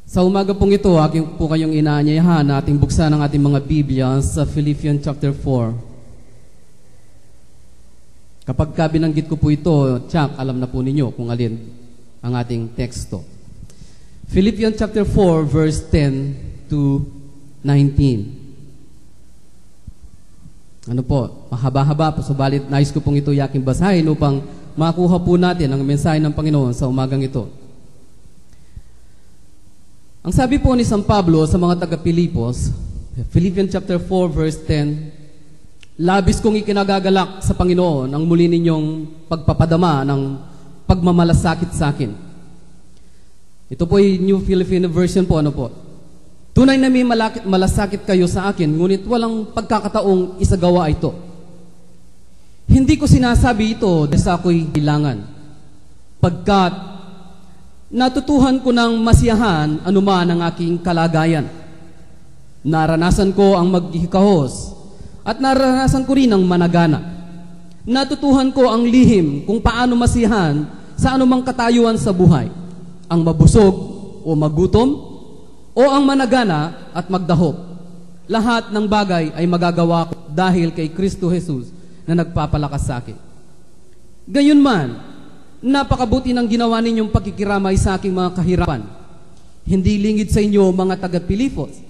Sa umaga pong ito, aking po kayong inaanyayahan na ating buksan ang ating mga Biblia sa Philippians chapter 4. Kapag binanggit ko po ito, tsak, alam na po ninyo kung alin ang ating teksto. Philippians chapter 4, verse 10 to 19. Ano po, mahaba-haba po, subalit nais ko pong ito yaking basahin upang makuha po natin ang mensahe ng Panginoon sa umagang ito. Ang sabi po ni San Pablo sa mga taga-Pilipos, Philippians chapter 4 verse 10, labis kong ikinagagalak sa Panginoon ang muli ninyong pagpapadama ng pagmamalasakit sa akin. Ito po ay New Filipino Version po, ano po. Tunay na may malasakit kayo sa akin, ngunit walang pagkakataong isagawa ito. Hindi ko sinasabi ito dahil sa ako'y kailangan, pagkat natutuhan ko ng masiyahan anuman ang aking kalagayan. Naranasan ko ang maghikahos at naranasan ko rin ang managana. Natutuhan ko ang lihim kung paano masiyahan sa anumang katayuan sa buhay, ang mabusog o magutom o ang managana at magdahop. Lahat ng bagay ay magagawa ko dahil kay Kristo Jesus na nagpapalakas sa akin. Gayunman, napakabuti ng ginawa ninyong pagkikiramay sa aking mga kahirapan. Hindi lingid sa inyo, mga taga-Pilipos,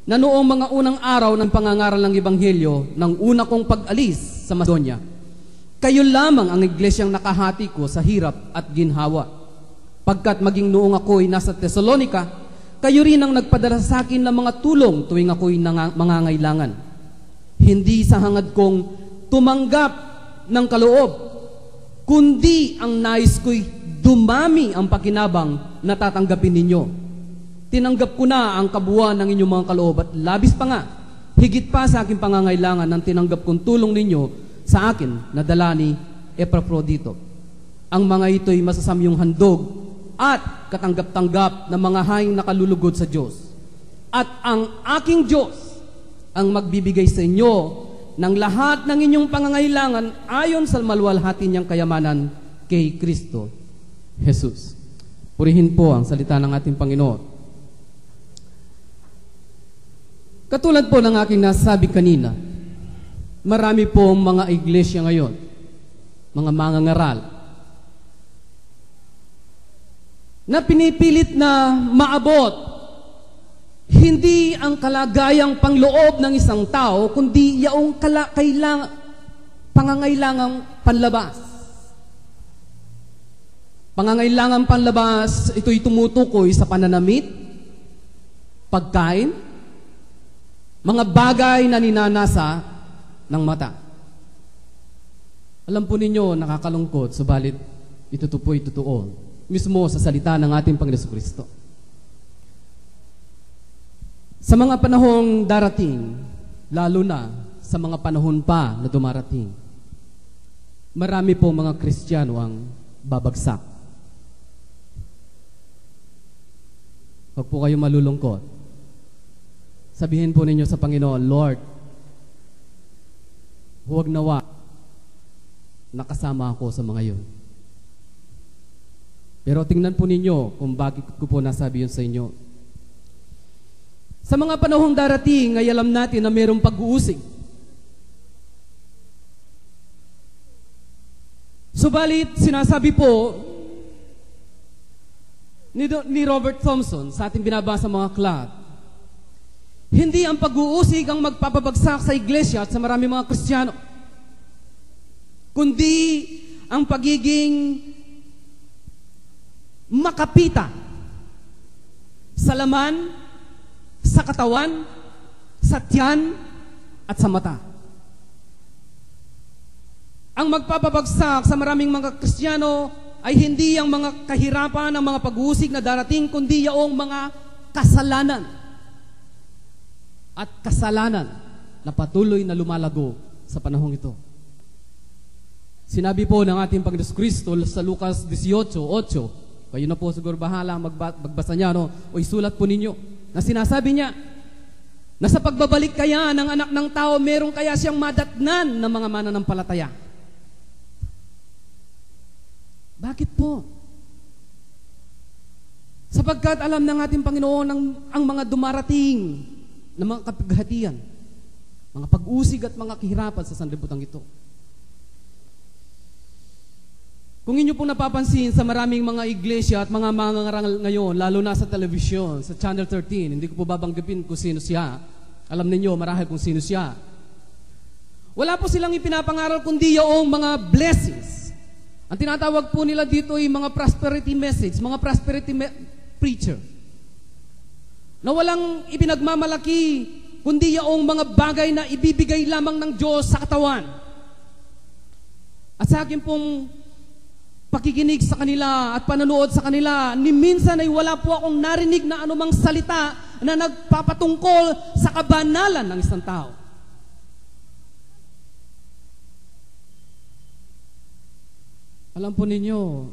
na noong mga unang araw ng pangangaral ng Ebanghelyo, ng una kong pag-alis sa Macedonia, kayo lamang ang iglesyang nakahati ko sa hirap at ginhawa. Pagkat maging noong ako'y nasa Thessalonica, kayo rin ang nagpadala sa akin ng mga tulong tuwing ako'y mangangailangan. Hindi sa hangad kong tumanggap ng kaloob, kundi ang nais ko'y dumami ang pakinabang na tatanggapin ninyo. Tinanggap ko na ang kabuuan ng inyong mga kaloob at labis pa nga, higit pa sa aking pangangailangan ng tinanggap kong tulong ninyo sa akin na dala ni Epaprodito. Ang mga ito'y masasamyong handog at katanggap-tanggap ng mga haing nakalulugod sa Diyos. At ang aking Diyos ang magbibigay sa inyo ng lahat ng inyong pangangailangan ayon sa maluwalhati niyang kayamanan kay Kristo Jesus. Purihin po ang salita ng ating Panginoon. Katulad po ng aking nasabi kanina, marami po mga iglesia ngayon, mga mangangaral, na pinipilit na maabot hindi ang kalagayang pangloob ng isang tao, kundi yaong pangangailangang panlabas. Pangangailangang panlabas, ito'y tumutukoy sa pananamit, pagkain, mga bagay na ninanasa ng mata. Alam po ninyo, nakakalungkot, subalit ito po'y totoo, mismo sa salita ng ating Panginoon Kristo. Sa mga panahong darating, lalo na sa mga panahon pa na dumarating, marami po mga Kristiyano ang babagsak. Huwag po kayo malulungkot. Sabihin po ninyo sa Panginoon, Lord, huwag nawa nakasama ako sa mga yun. Pero tingnan po ninyo kung bakit ko po nasabi yun sa inyo. Sa mga panahong darating, ay alam natin na mayroong pag-uusig. Subalit, sinasabi po ni Robert Thompson sa ating binabasa mga aklat, hindi ang pag-uusig ang magpapabagsak sa iglesia at sa maraming mga Kristiyano, kundi ang pagiging makapita sa laman, sa katawan, sa tiyan, at sa mata. Ang magpapabagsak sa maraming mga Kristiyano ay hindi ang mga kahirapan ng mga pag-uusig na darating, kundi yaong mga kasalanan at kasalanan na patuloy na lumalago sa panahong ito. Sinabi po ng ating Panginoon Kristo sa Lucas 18:8, kayo na po siguro bahala magbasa niya, no? O isulat po ninyo, na sinasabi niya na sa pagbabalik kaya ng anak ng tao, meron kaya siyang madatnan ng mga mananampalataya. Bakit po? Sa Sapagkat alam ng ating Panginoon ang mga dumarating na mga kapighatian, mga pag-usig at mga kahirapan sa sanlibutan ito. Kung inyo pong napapansin sa maraming mga iglesia at mga mangangaral ngayon, lalo na sa television, sa Channel 13, hindi ko po babanggapin kung sino siya. Alam ninyo marahil kung sino siya. Wala po silang ipinapangaral kundi yung mga blessings. Ang tinatawag po nila dito ay mga prosperity message, mga prosperity preacher. Na walang ipinagmamalaki kundi yung mga bagay na ibibigay lamang ng Diyos sa katawan. At sa akin pong pakikinig sa kanila at panonood sa kanila, ni minsan ay wala po akong narinig na anumang salita na nagpapatungkol sa kabanalan ng isang tao. Alam po ninyo,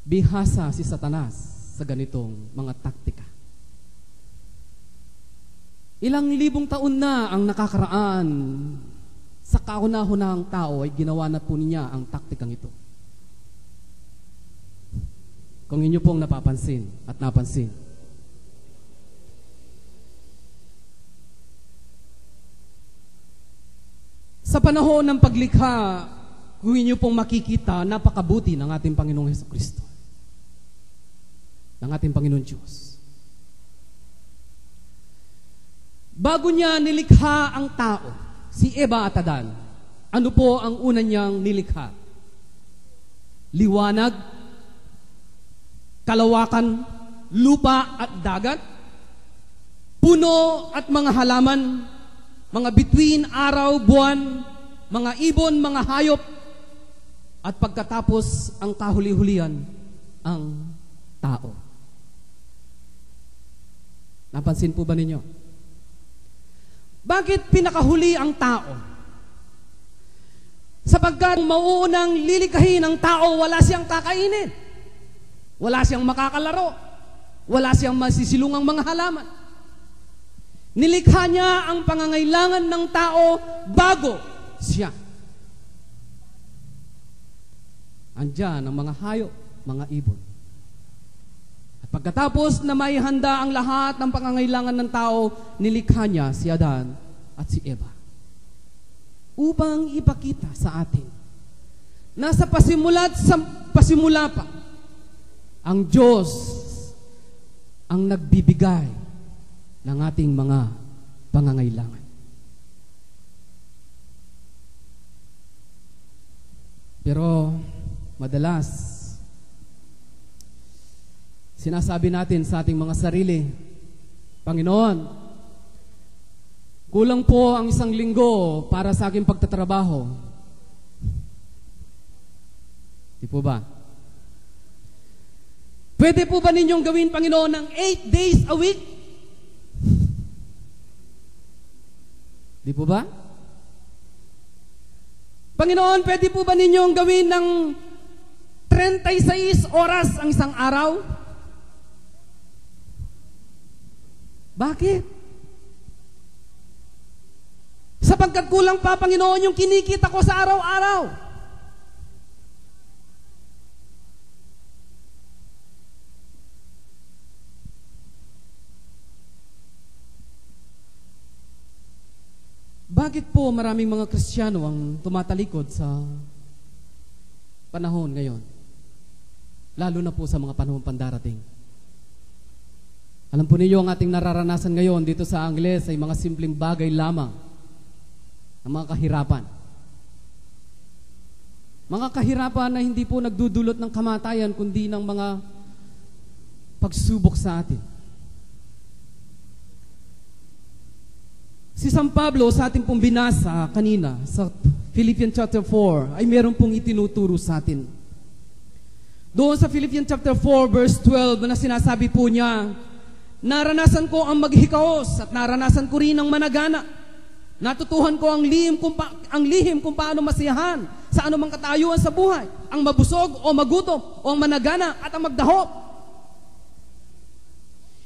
bihasa si Satanas sa ganitong mga taktika. Ilang libong taon na ang nakakaraan, sa kauna-hunahang tao ay ginawa na po niya ang taktikang ito. Kung inyo pong napapansin at napansin. Sa panahon ng paglikha, kung inyo pong makikita, napakabuti ng ating Panginoong Hesukristo. Ng ating Panginoon Diyos. Bago niya nilikha ang tao, si Eva at Adan, ano po ang una niyang nilikha? Liwanag, kalawakan, lupa at dagat, puno at mga halaman, mga bituin, araw, buwan, mga ibon, mga hayop, at pagkatapos ang kahuli-hulian, ang tao. Napansin po ba ninyo? Bakit pinakahuli ang tao? Sapagkat mauunang lilikahin ng tao, wala siyang kakainin. Wala siyang makakalaro. Wala siyang masisilungang mga halaman. Nilikha niya ang pangangailangan ng tao bago siya. Andiyan ang mga hayop, mga ibon. At pagkatapos na may handa ang lahat ng pangangailangan ng tao, nilikha niya si Adan at si Eva. Upang ipakita sa atin na sa pasimula pa, ang Diyos ang nagbibigay ng ating mga pangangailangan. Pero madalas, sinasabi natin sa ating mga sarili, Panginoon, kulang po ang isang linggo para sa aking pagtatrabaho. Di po ba? Pwede po ba ninyong gawin, Panginoon, ng 8 days a week? Di po ba? Panginoon, pwede po ba ninyong gawin ng 36 oras ang isang araw? Bakit? Sapagkat kulang pa, Panginoon, yung kinikita ko sa araw-araw. Bakit po maraming mga Kristiyano ang tumatalikod sa panahon ngayon? Lalo na po sa mga panahon pandarating. Alam po ninyo, ang ating nararanasan ngayon dito sa Angles ay mga simpleng bagay lamang ng mga kahirapan. Mga kahirapan na hindi po nagdudulot ng kamatayan kundi ng mga pagsubok sa atin. Si San Pablo sa ating pong binasa kanina sa Philippians chapter 4 ay meron pong itinuturo sa atin. Doon sa Philippians chapter 4 verse 12 na sinasabi po niya, naranasan ko ang maghikaos at naranasan ko rin ang managana. Natutuhan ko ang lihim kung paano masiyahan sa anumang katayuan sa buhay, ang mabusog o magutom o ang managana at ang magdahop.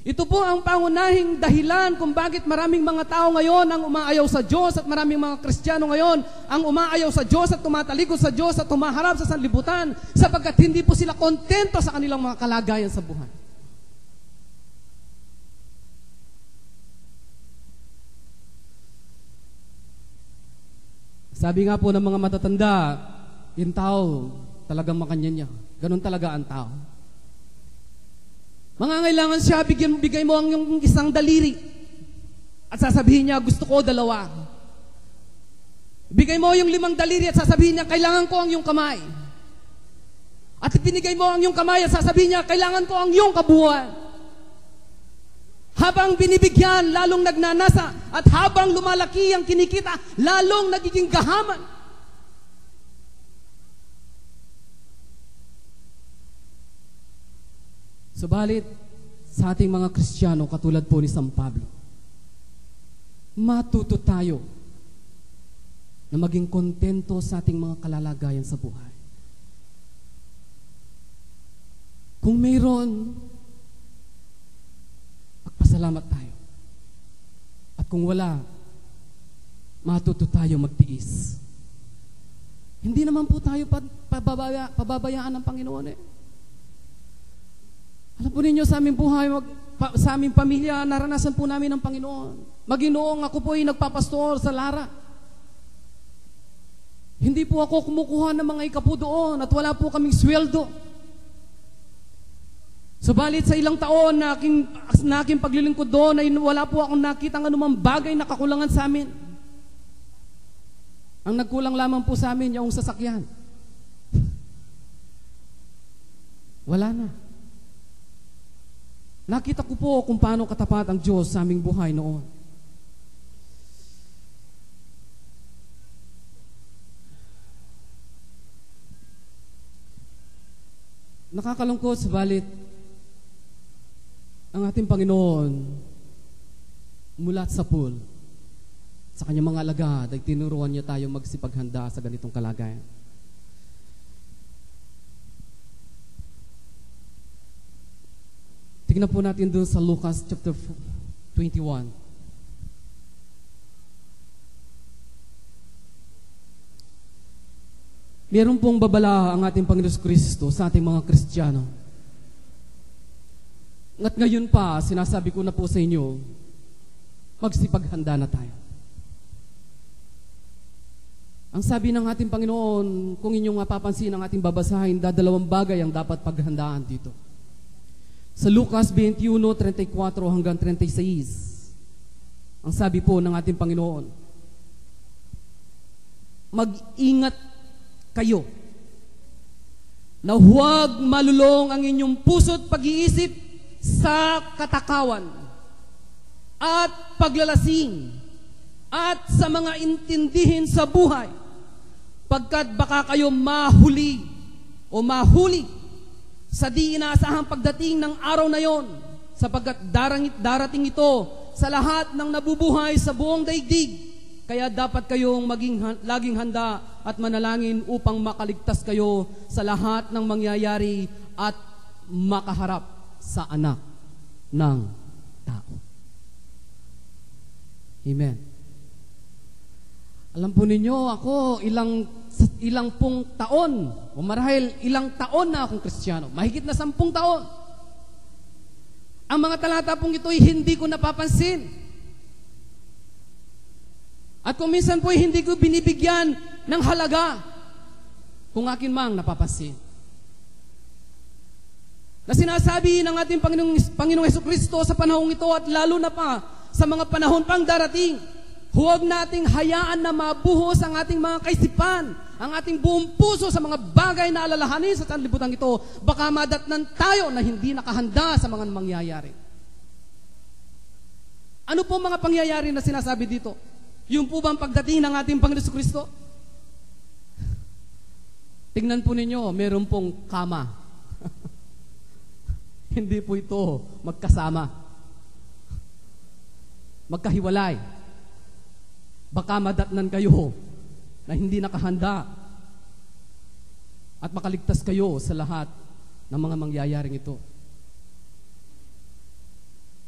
Ito po ang pangunahing dahilan kung bakit maraming mga tao ngayon ang umaayaw sa Diyos at maraming mga Kristiyano ngayon ang umaayaw sa Diyos at tumatalikod sa Diyos at tumaharap sa sanlibutan sapagkat hindi po sila kontento sa kanilang mga kalagayan sa buhay. Sabi nga po ng mga matatanda, yung tao, talagang makanya-nya. Ganun talaga ang tao. Mangangailangan siya, bigay mo ang yung isang daliri. At sasabihin niya, gusto ko 2. Bigay mo yung 5 daliri at sasabihin niya, kailangan ko ang yung kamay. At binigay mo ang yung kamay at sasabihin niya, kailangan ko ang yung kabuuan. Habang binibigyan, lalong nagnanasa. At habang lumalaki ang kinikita, lalong nagiging gahaman. Subalit, sa ating mga Kristiyano, katulad po ni San Pablo, matuto tayo na maging kontento sa ating mga kalalagayan sa buhay. Kung mayroon, magpasalamat tayo. At kung wala, matuto tayo magtiis. Hindi naman po tayo pababayaan ng Panginoon eh. Alam po ninyo, sa aming buhay, sa aming pamilya, naranasan po namin ng Panginoon. Maginoong ako po ay nagpapastor sa Lara. Hindi po ako kumukuha ng mga ikapu doon at wala po kaming sweldo. Subalit sa ilang taon na aking paglilingkod doon ay wala po akong nakita ng anumang bagay na kakulangan sa amin. Ang nagkulang lamang po sa amin yung sasakyan. Wala na. Nakita ko po kung paano katapat ang Diyos sa aming buhay noon. Nakakalungkot, subalit ang ating Panginoon mulat sa pool sa kanyang mga alagad ay tinuruan niya tayo magsipaghanda sa ganitong kalagayan. Tingnan po natin doon sa Lucas chapter 21. Meron pong babala ang ating Panginoon Kristo sa ating mga Kristiyano. At ngayon pa, sinasabi ko na po sa inyo, magsipaghanda na tayo. Ang sabi ng ating Panginoon, kung inyong mapapansin ang ating babasahin, 2 bagay ang dapat paghandaan dito. Sa Lucas 21:34 hanggang 36, ang sabi po ng ating Panginoon, mag-ingat kayo na huwag malulong ang inyong puso't pag-iisip sa katakawan at paglalasing at sa mga intindihin sa buhay, pagkat baka kayo mahuli sa di inaasahang pagdating ng araw na yon, sapagkat darating ito sa lahat ng nabubuhay sa buong daigdig. Kaya dapat kayong laging handa at manalangin upang makaligtas kayo sa lahat ng mangyayari at makaharap sa anak ng tao. Amen. Alam po ninyo, ako ilang pong taon, o marahil ilang taon na akong Kristiyano, mahigit na 10 taon. Ang mga talata pong ito ay hindi ko napapansin. At kung minsan po ay hindi ko binibigyan ng halaga kung akin mang napapansin. Na sinasabi ng ating Panginoong Hesukristo sa panahong ito at lalo na pa sa mga panahon pang darating, huwag nating hayaan na mabuhos ang ating mga kaisipan, ang ating buong puso sa mga bagay na alalahanin sa sanlibutan ito. Baka madatnan tayo na hindi nakahanda sa mga mangyayari. Ano po mga pangyayari na sinasabi dito? Yung po bang pagdating ng ating Panginoon Hesukristo? Tingnan po ninyo, meron pong kama. Hindi po ito magkasama. Magkahiwalay. Baka madatnan kayo na hindi nakahanda at makaligtas kayo sa lahat ng mga mangyayaring ito.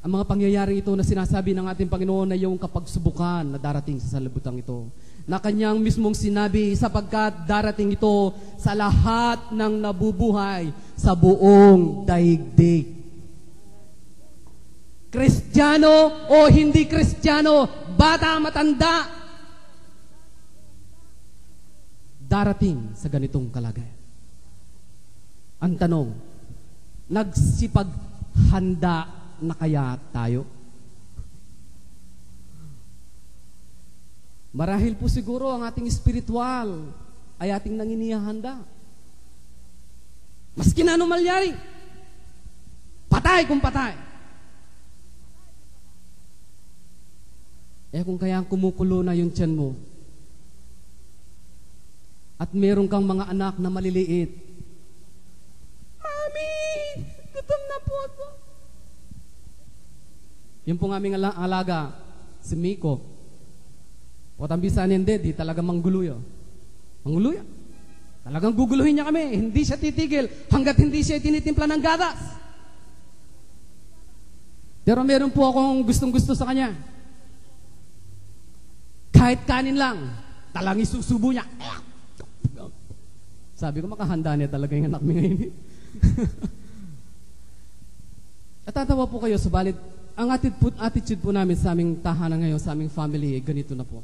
Ang mga pangyayaring ito na sinasabi ng ating Panginoon ay yung kapagsubukan na darating sa sanlibutan ito. Na kanyang mismong sinabi, sapagkat darating ito sa lahat ng nabubuhay sa buong daigdig. Kristiyano o hindi Kristiyano, bata, matanda, darating sa ganitong kalagayan. Ang tanong, nagsipaghanda na kaya tayo? Marahil po siguro ang ating spiritual ay ating nanginihanda. Maski na anong malyari, patay kung patay. Kung kaya kumukulo na yung tiyan mo, at meron kang mga anak na maliliit, Mami, gutom na po ako. Yung pong aming alaga, si Miko, Potambisan hindi, di talagang mangguluyo. Mangguluyo. Talagang guguluhin niya kami. Hindi siya titigil hanggat hindi siya tinitimpla ng gatas. Pero meron po akong gustong-gusto sa kanya. Kahit kanin lang, talang isusubo niya. Sabi ko, makahanda niya talaga yung anak mi ngayon. At tatawa po kayo, subalit, ang attitude po namin sa aming tahanan ngayon, sa aming family, ganito na po.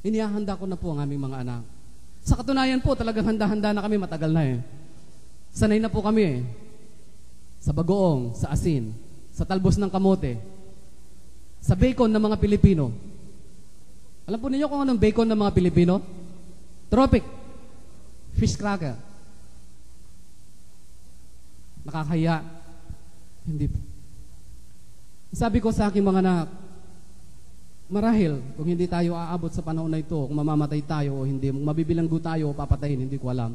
Inihahanda ko na po ang aming mga anak. Sa katunayan po, talagang handa-handa na kami, matagal na eh. Sanay na po kami eh. Sa bagoong, sa asin, sa talbos ng kamote, sa bacon ng mga Pilipino. Alam po ninyo kung anong bacon ng mga Pilipino? Tropic. Fish cracker. Nakakahiya. Hindi po. Sabi ko sa aking mga anak, marahil, kung hindi tayo aabot sa panahon na ito, kung mamamatay tayo o hindi, mabibilanggo tayo o papatayin, hindi ko alam.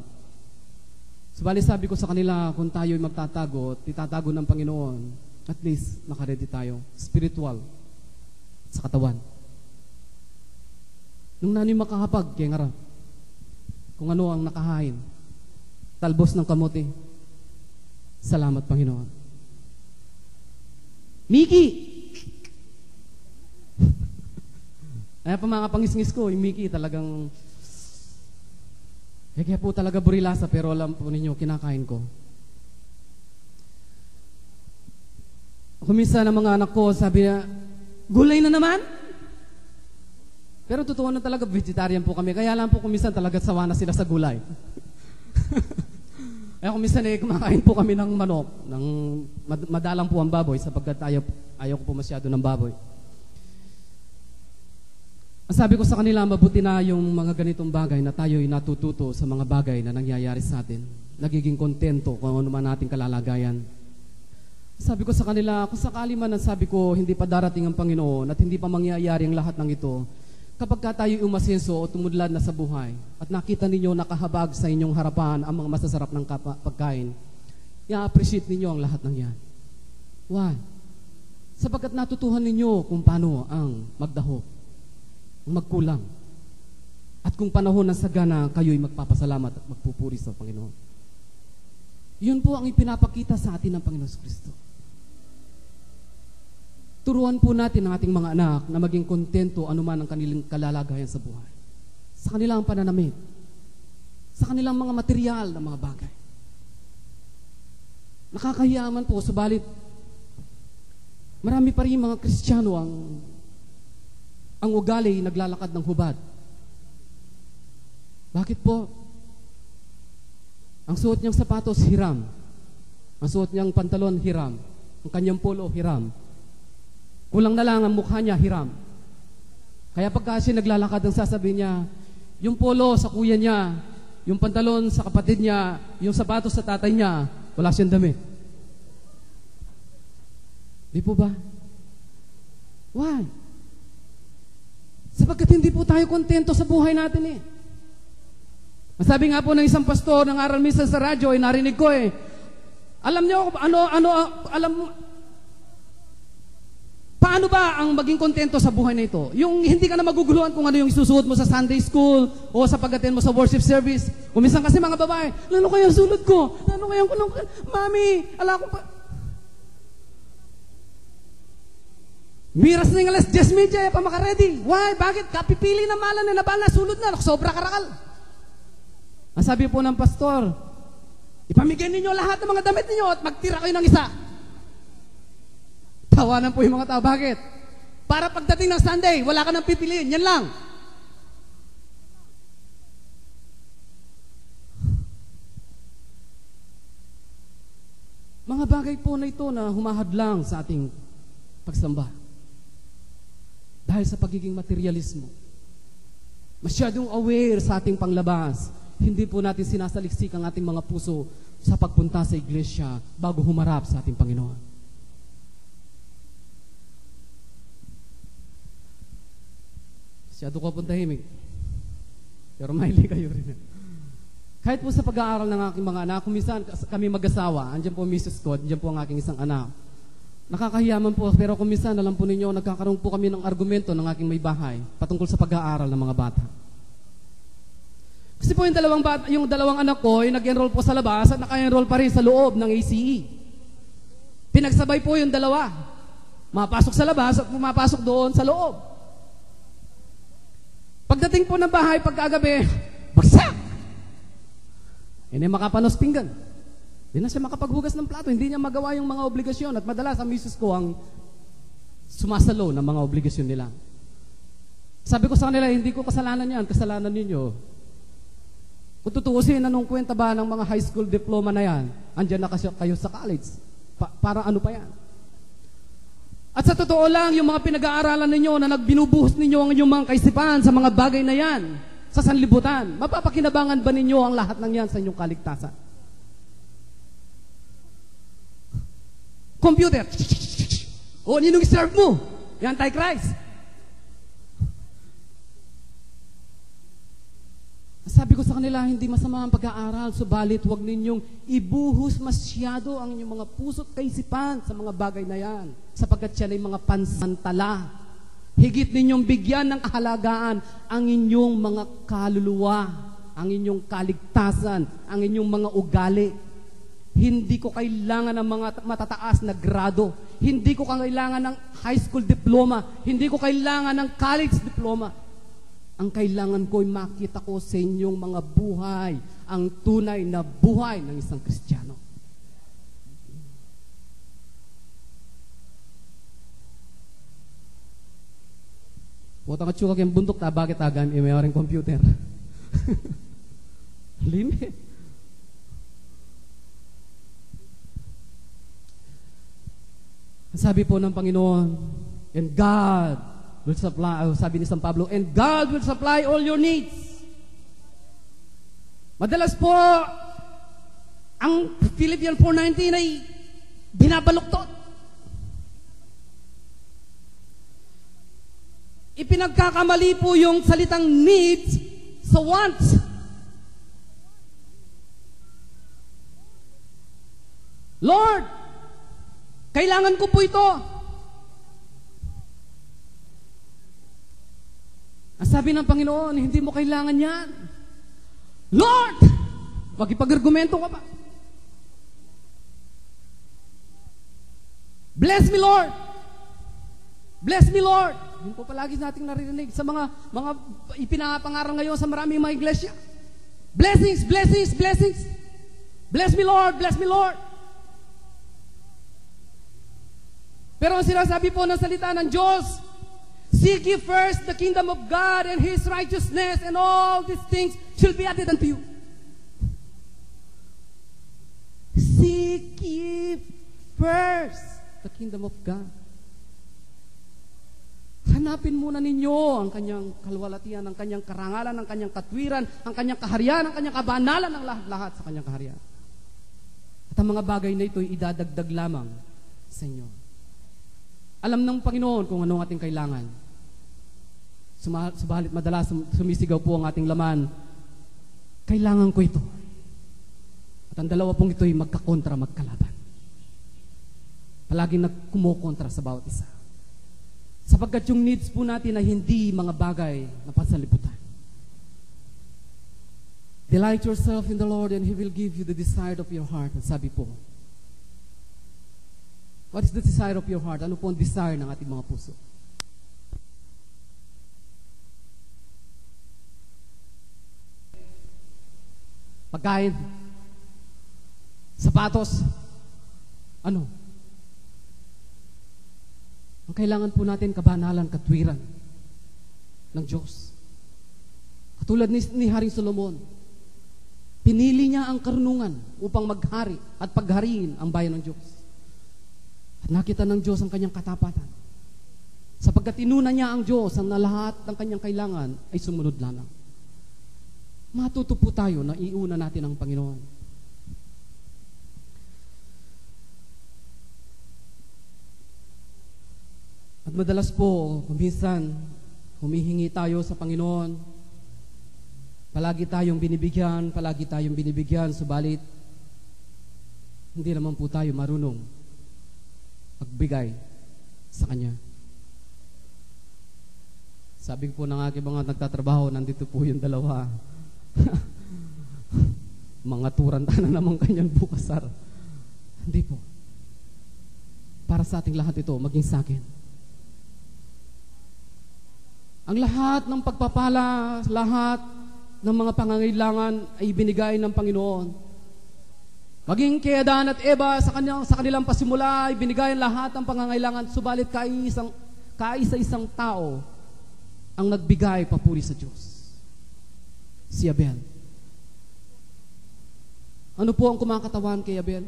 Subalit sabi ko sa kanila, kung tayo'y magtatago, itatago ng Panginoon, at least, nakaredy tayo. Spiritual. Sa katawan. Nung nano'y makahapag, kaya nga kung ano ang nakahain, talbos ng kamote, salamat Panginoon. Miki! Kaya pa mga pangis-ngis ko, yung Mickey talagang, kaya po talaga burilasa, pero alam po ninyo, kinakain ko. Kumisa ng mga anak ko, sabi na, gulay na naman? Pero totoo na talaga, vegetarian po kami. Kaya lang po kumisan talaga sawa na sila sa gulay. Kaya kumisan kumakain po kami ng manok, ng madalang po ang baboy, sapagkat ayaw ko po masyado ng baboy. Sabi ko sa kanila, mabuti na yung mga ganitong bagay na tayo'y natututo sa mga bagay na nangyayari sa atin. Nagiging kontento kung ano man nating kalalagayan. Sabi ko sa kanila, kung sakali man sabi ko, hindi pa darating ang Panginoon at hindi pa mangyayari ang lahat ng ito, kapag ka tayo'y umasenso o tumudlad na sa buhay at nakita ninyo nakahabag sa inyong harapan ang mga masasarap ng pagkain, i-appreciate ninyo ang lahat ng yan. Why? Sapagkat natutuhan ninyo kung paano ang magdahok, magkulang. At kung panahon ng sagana, kayo'y magpapasalamat at magpupuri sa Panginoon. Yun po ang ipinapakita sa atin ng Panginoon Kristo. Turuan po natin ang ating mga anak na maging kontento anuman ang kanilang kalalagayan sa buhay. Sa kanilang pananamit. Sa kanilang mga material na mga bagay. Nakakahiyaman po, subalit marami pa rin mga Kristiyano ang ugali naglalakad ng hubad. Bakit po? Ang suot niyang sapatos, hiram. Ang suot niyang pantalon, hiram. Ang kanyang polo, hiram. Kulang na lang ang mukha niya, hiram. Kaya pagka siya naglalakad, ang sasabihin niya, yung polo sa kuya niya, yung pantalon sa kapatid niya, yung sapatos sa tatay niya, wala siyang damit. Di po ba? Why? Sapagkat hindi po tayo kontento sa buhay natin eh. Sabi nga po ng isang pastor ng aral minsan sa radyo, narinig ko alam niyo paano ba ang maging kontento sa buhay na ito? Yung hindi ka na maguguluhan kung ano yung isusuot mo sa Sunday school o sa pag-attend mo sa worship service. Kuminsan kasi mga babae, lalo kaya sulot ko? Lalo kaya Mami, ala ko pa. Miras na yung alas 10:30 pa makaredy. Why? Bakit? Kapipili na malan na nabala, sulod na, sobra karakal. Ang sabi po ng pastor, ipamigay ninyo lahat ng mga damit ninyo at magtira kayo ng isa. Tawanan po yung mga tao. Bakit? Para pagdating ng Sunday, wala ka nang pipiliin. Yan lang. Mga bagay po na ito na humahadlang sa ating pagsamba. Dahil sa pagiging materialismo. Masyadong aware sa ating panglabas. Hindi po natin sinasaliksik ang ating mga puso sa pagpunta sa iglesia bago humarap sa ating Panginoon. Masyado ko pong tahimik. Pero mahilig kayo rin. Kahit po sa pag-aaral ng aking mga anak, kung minsan kami mag-asawa, andyan po ang misis ko, andyan po ang aking isang anak. Nakakahiyaman po, pero kung minsan, alam po ninyo, nagkakaroon po kami ng argumento ng aking may bahay patungkol sa pag-aaral ng mga bata. Kasi po yung dalawang anak ko ay nag-enroll po sa labas at naka-enroll pa rin sa loob ng ACE. Pinagsabay po yung dalawa. Mapasok sa labas at pumapasok doon sa loob. Pagdating po ng bahay, pagkagabi, bagsak! Hindi makapanos pinggan. Hindi na siya makapaghugas ng plato. Hindi niya magawa yung mga obligasyon. At madalas, ang misis ko ang sumasalo ng mga obligasyon nila. Sabi ko sa kanila, hindi ko kasalanan yan. Kasalanan ninyo. Kung tutuusin, anong kwenta ba ng mga high school diploma na yan? Andyan na kayo sa college. Para ano pa yan? At sa totoo lang, yung mga pinag-aaralan ninyo na nagbinubuhos ninyo ang inyong mga kaisipan sa mga bagay na yan, sa sanlibutan, mapapakinabangan ba ninyo ang lahat ng yan sa inyong kaligtasan? Computer. O, ninong serve mo? Yung Antichrist. Sabi ko sa kanila, hindi masama ang pag-aaral, subalit huwag ninyong ibuhos masyado ang inyong mga puso't kaisipan sa mga bagay na yan, sapagkat yan ay mga pansantala. Higit ninyong bigyan ng kahalagaan ang inyong mga kaluluwa, ang inyong kaligtasan, ang inyong mga ugali. Hindi ko kailangan ng mga matataas na grado. Hindi ko kailangan ng high school diploma. Hindi ko kailangan ng college diploma. Ang kailangan ko ay makita ko sa inyong mga buhay, ang tunay na buhay ng isang Kristiyano. Puta ka tsuka kayong bundok, bakit agam may ring computer? Limit. Sabi po ng Panginoon, and God will supply, sabi ni San Pablo, and God will supply all your needs. Madalas po, ang Philippians 4:19 ay binabaluktot. Ipinagkakamali po yung salitang needs sa wants. Lord, kailangan ko po ito. Ang sabi ng Panginoon, hindi mo kailangan yan. Lord, wag ipag-argumento ka pa. Bless me, Lord. Bless me, Lord. Yun po palagi nating naririnig sa mga ipinapangaral ngayon sa maraming mga iglesia. Blessings, blessings, blessings. Bless me, Lord. Bless me, Lord. Pero ang sinasabi po ng salita ng Diyos, seek ye first the kingdom of God and His righteousness, and all these things shall be added unto you. Seek ye first the kingdom of God. Hanapin muna ninyo ang kanyang kalwalatian, ang kanyang karangalan, ang kanyang katwiran, ang kanyang kaharian, ang kanyang kabanalan, ang lahat-lahat sa kanyang kaharian. At ang mga bagay na ito ay idadagdag lamang sa inyo. Alam ng Panginoon kung anong ating kailangan. Subalit madalas sumisigaw po ang ating laman, kailangan ko ito. At ang dalawa pong ito ay magkakontra, magkalaban. Palaging nagkumokontra sa bawat isa. Sapagkat yung needs po natin ay hindi mga bagay na pansalibutan. Delight yourself in the Lord and He will give you the desire of your heart. At sabi po, what is the desire of your heart? Ano po ang desire ng ating mga puso? Pagkain, sapatos, ano? Ang kailangan po natin, kabanalan, katwiran ng Diyos. Katulad ni Haring Solomon, Pinili niya ang karunungan upang maghari at paghariin ang bayan ng Diyos. At nakita ng Diyos ang kanyang katapatan. Sapagkat inuna niya ang Diyos ang na lahat ng kanyang kailangan ay sumunod lamang. Matuto po tayo na iuna natin ang Panginoon. At madalas po, minsan, humihingi tayo sa Panginoon. Palagi tayong binibigyan, subalit, hindi naman po tayo marunong magbigay sa Kanya. Sabi ko po ng aking mga nagtatrabaho, nandito po yung dalawa. Mga turanta na naman kanyang bukasar. Hindi po. Para sa ating lahat ito, maging sa akin. Ang lahat ng pagpapala, lahat ng mga pangangailangan ay binigay ng Panginoon. Maging kay Adan at Eva, sa kanilang pasimula ay binigay lahat ng pangangailangan, subalit kaisa-isang tao ang nagbigay papuri sa Diyos. Si Abel. Ano po ang kumakatawan kay Abel?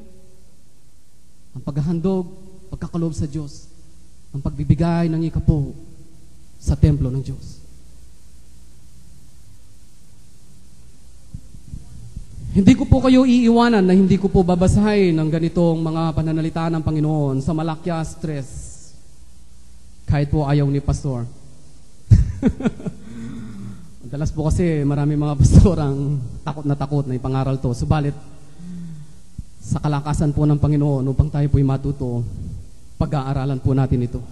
Ang paghahandog, pagkakalob sa Diyos, ang pagbibigay ng ikapo sa templo ng Diyos. Hindi ko po kayo iiwanan na hindi ko po babasahin ng ganitong mga pananalita ng Panginoon sa Malakias 3. Kahit po ayaw ni Pastor. Madalas po kasi marami mga pastor ang takot na ipangaral to. Subalit, sa kalakasan po ng Panginoon upang tayo po'y matuto, pag-aaralan po natin ito.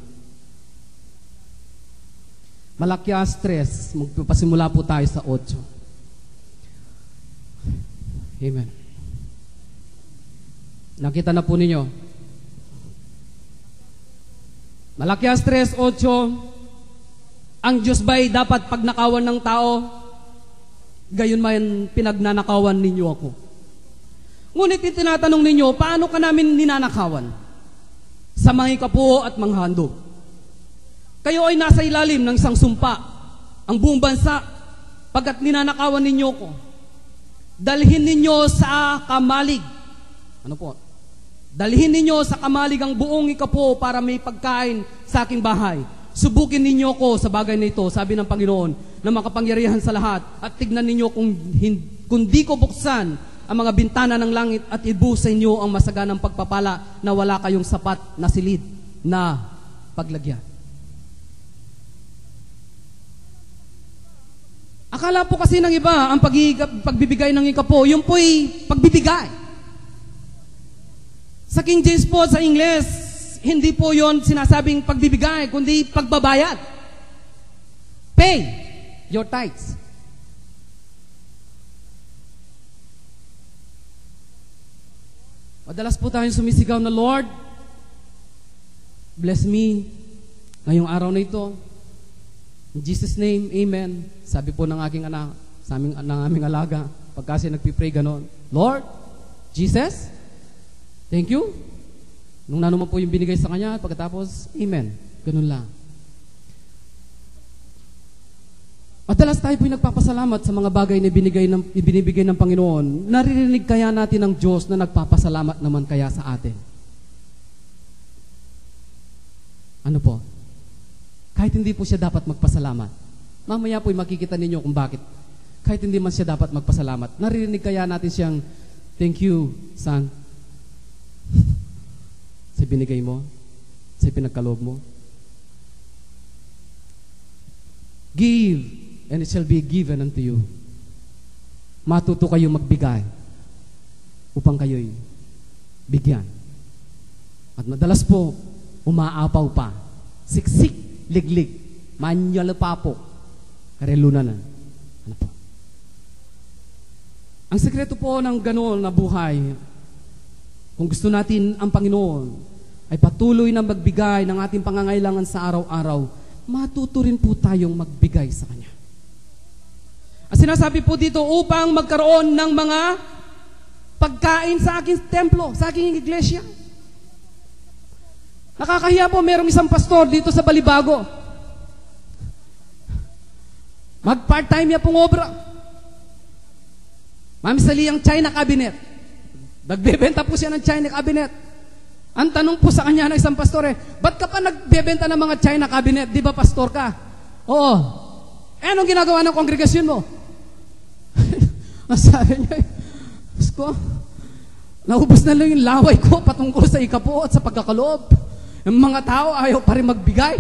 Malakias 3, magpasimula po tayo sa 8. Amen. Nakita na po ninyo. Malakias 3:8. Ang Diyos ba'y dapat pagnakawan ng tao? Gayon man pinagnanakawan ninyo ako. Ngunit itinatanong ninyo, paano ka namin ninanakawan? Sa mga ikapo at mga handog. Kayo ay nasa ilalim ng isang sumpa, ang buong bansa, pagkat ninanakawan ninyo ko. Dalhin ninyo sa kamalig. Ano po? Dalhin ninyo sa kamalig ang buong ikapo para may pagkain sa aking bahay. Subukin ninyo ko sa bagay na ito, sabi ng Panginoon, na makapangyarihan sa lahat. At tignan ninyo kung di ko buksan ang mga bintana ng langit at ibuhos sa inyo ang masaganang pagpapala na wala kayong sapat na silid na paglagyan. Akala po kasi ng iba, ang pagbibigay ng ikapo, yung po'y pagbibigay. Sa King James po, sa Ingles, hindi po yon sinasabing pagbibigay, kundi pagbabayad. Pay your tithes. Madalas po tayong sumisigaw na, Lord, bless me ngayong araw na ito. In Jesus' name, Amen. Sabi po ng aking anak, ng aming alaga, pagkasi nagpipray ganon, Lord, Jesus, thank you. Nung nanuman po yung binigay sa kanya, pagkatapos, Amen. Ganun lang. Madalas tayo po yung nagpapasalamat sa mga bagay na ibinibigay ng Panginoon. Naririnig kaya natin ng Diyos na nagpapasalamat naman kaya sa atin? Ano po? Kahit hindi po siya dapat magpasalamat. Mamaya po makikita ninyo kung bakit. Kahit hindi man siya dapat magpasalamat. Naririnig kaya natin siyang, thank you, son. Sa binigay mo, sa pinagkaloob mo. Give, and it shall be given unto you. Matuto kayo magbigay upang kayo'y bigyan. At madalas po, umaapaw pa. Siksik, liglig, manyalapapo, kareluna na. Ano po? Ang sekreto po ng ganoon na buhay, kung gusto natin ang Panginoon, ay patuloy na magbigay ng ating pangangailangan sa araw-araw, matuto rin po tayong magbigay sa Kanya. At sinasabi po dito, upang magkaroon ng mga pagkain sa aking templo, sa aking iglesia. Nakakahiya po, merong isang pastor dito sa Balibago. Mag-part-time niya pong obra. Ma'am Sally, ang China cabinet. Nagbebenta po siya ng China cabinet. Ang tanong po sa kanya ng isang pastor ba't ka pa nagbebenta ng mga China cabinet? Di ba pastor ka? Oo. Anong ginagawa ng kongregasyon mo? Ang sabi niya, Pasko, naubos na lang yung laway ko patungkol sa ikapo at sa pagkakaloob. Yung mga tao ayaw pa rin magbigay.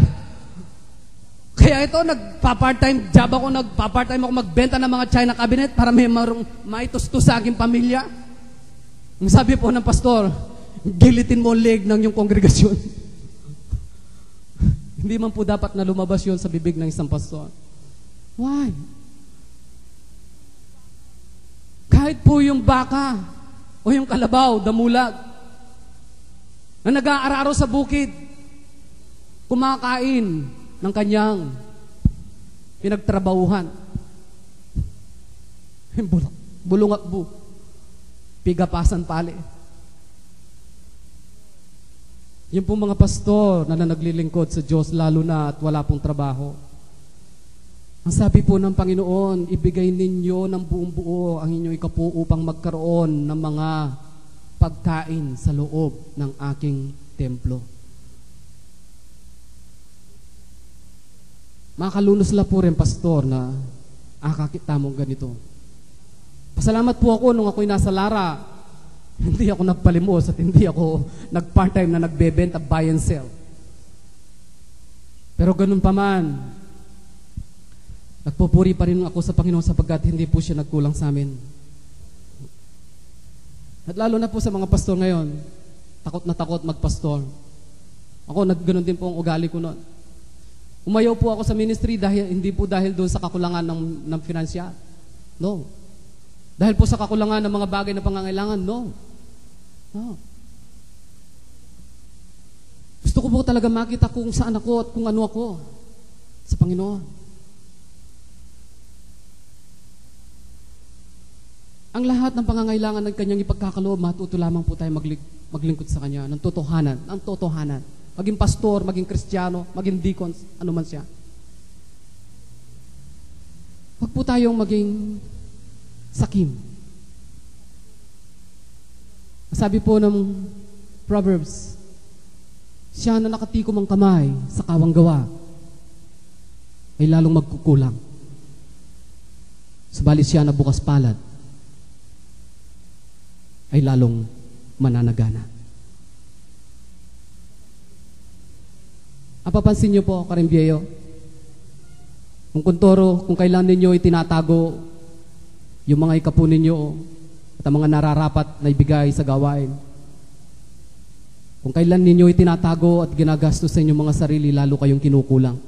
Kaya ito, nagpa-part-time job ako, nagpa-part-time ako magbenta ng mga China cabinet para may maitustos sa aking pamilya. Ang sabi po ng pastor, gilitin mo leg ng yung kongregasyon. Hindi man po dapat na lumabas yun sa bibig ng isang pastor. Why? Kahit po yung baka o yung kalabaw, damulag, na nag-aararo sa bukid, kumakain ng kanyang pinagtrabahuhan. Bulungakbu, pigapasan pali. Yung pong mga pastor na naglilingkod sa Diyos lalo na at wala pong trabaho. Ang sabi po ng Panginoon, ibigay ninyo ng buong buo ang inyong ikapo upang magkaroon ng mga pagkain sa loob ng aking templo. Makalunos lang po rin, pastor, na akakita mong ganito. Pasalamat po ako nung ako'y nasa Lara. Hindi ako nagpalimos at hindi ako nag-part-time na nagbebenta, buy and sell. Pero ganun pa man, nagpupuri pa rin ako sa Panginoon sapagkat hindi po siya nagkulang sa amin. At lalo na po sa mga pastor ngayon, takot na takot magpastor. Ako, ganun din po ang ugali ko noon. Umayaw po ako sa ministry hindi po dahil doon sa kakulangan ng financial. No. Dahil po sa kakulangan ng mga bagay na pangangailangan. No. No. Gusto ko po talaga makita kung saan ako at kung ano ako sa Panginoon. Ang lahat ng pangangailangan ng kanyang ipagkakaloob, matuto lamang po tayo maglingkod sa kanya ng totohanan, ng totohanan. Maging pastor, maging Kristiyano, maging deacons, ano man siya. Huwag po tayong maging sakim. Sabi po ng Proverbs, siya na nakatikom ang kamay sa kawang gawa ay lalong magkukulang. Subalit siya na bukas palad ay lalong mananagana. Papansin niyo po, Karimbiyeyo, kung kuntoro, kung kailan ninyo itinatago yung mga ikapo ninyo at ang mga nararapat na ibigay sa gawain, kung kailan ninyo itinatago at ginagastos sa inyong mga sarili, lalo kayong kinukulang.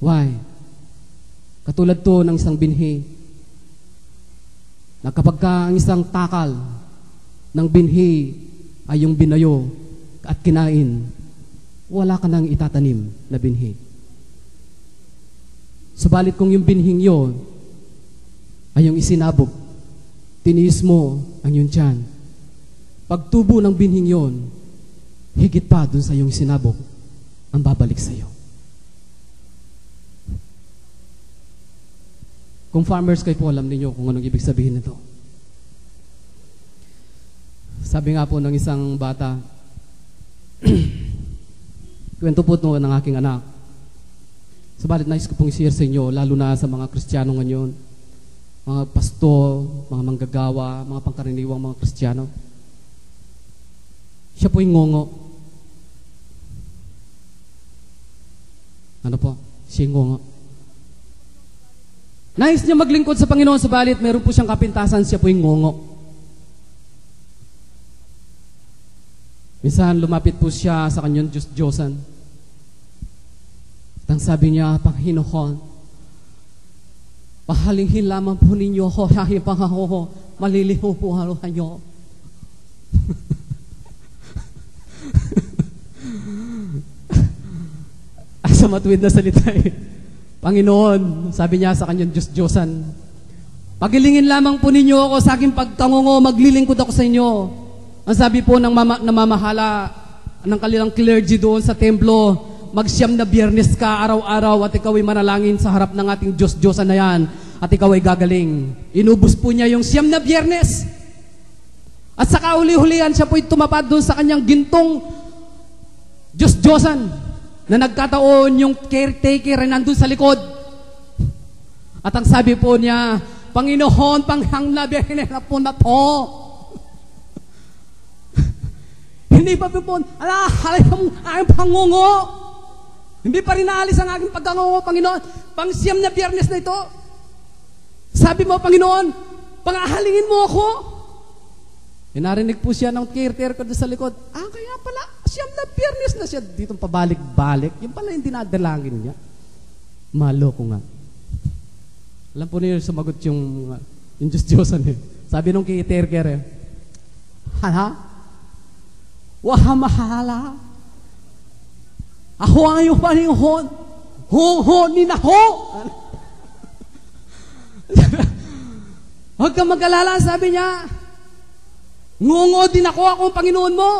Why? Katulad to ng isang binhi, na kapag ang isang takal ng binhi ay yung binayo at kinain, wala ka nang itatanim na binhi. Subalit kung yung binhing yun ay yung isinabog, tiniis mo ang yung tiyan, pagtubo ng binhing yun, higit pa dun sa yung sinabog ang babalik sa iyo. Kung farmers kayo po, alam niyo kung anong ibig sabihin nito. Sabi nga po ng isang bata, kwento po ito ng aking anak. Subalit nais ko pong i-share sa inyo, lalo na sa mga Kristiyano ngayon, mga pastor, mga manggagawa, mga pangkaraniwang mga Kristiyano. Siya po yung ngongo. Ano po? Siya yung ngongo. Nais niya maglingkod sa Panginoon, subalit meron po siyang kapintasan, siya po yung ngongo. Minsan lumapit po siya sa kanyang Diyos-Diyosan. At ang sabi niya, Panginoon, pahalinghin lamang po ninyo ako, dahil pangako, maliliho po haluhan niyo. Sa matuwid na salita Panginoon, sabi niya sa kanyang Diyos-Diyosan, pagilingin lamang po ninyo ako sa aking pagtangungo, maglilingkod ako sa inyo. Ang sabi po ng namamahala ng kanilang clergy doon sa templo, magsyam na Biyernes ka araw-araw at ikaw ay manalangin sa harap ng ating Diyos-Diyosan na yan. at ikaw ay gagaling. Inubos po niya yung 9 na Biyernes. At sa kauli-hulihan, siya po'y tumapad doon sa kanyang gintong Diyos-Diyosan na nagkataon yung caretaker ay nandun sa likod. At ang sabi po niya, Panginoon, panghang na Biyernes na po na to. Hindi pa po, halay mo aking pangungo. Hindi pa rin naalis ang aking pagkangungo, Panginoon. Pang 9 na Biyernes na ito. Sabi mo, Panginoon, pangahalingin mo ako. Narinig po siya ng caretaker ko sa likod. Kaya pala, 9 na Biyernes na siya dito pabalik-balik. Yung pala yung dinadalangin niya. Maloko nga. Alam po niyo, sumagot yung Diyos-Diyosan eh. Sabi nung caretaker eh, hala? Wahamahala. Ako ang iyong Panginoon. Hong-honin ako. Huwag kang mag-alala, sabi niya. Ngungo din ako ang Panginoon mo.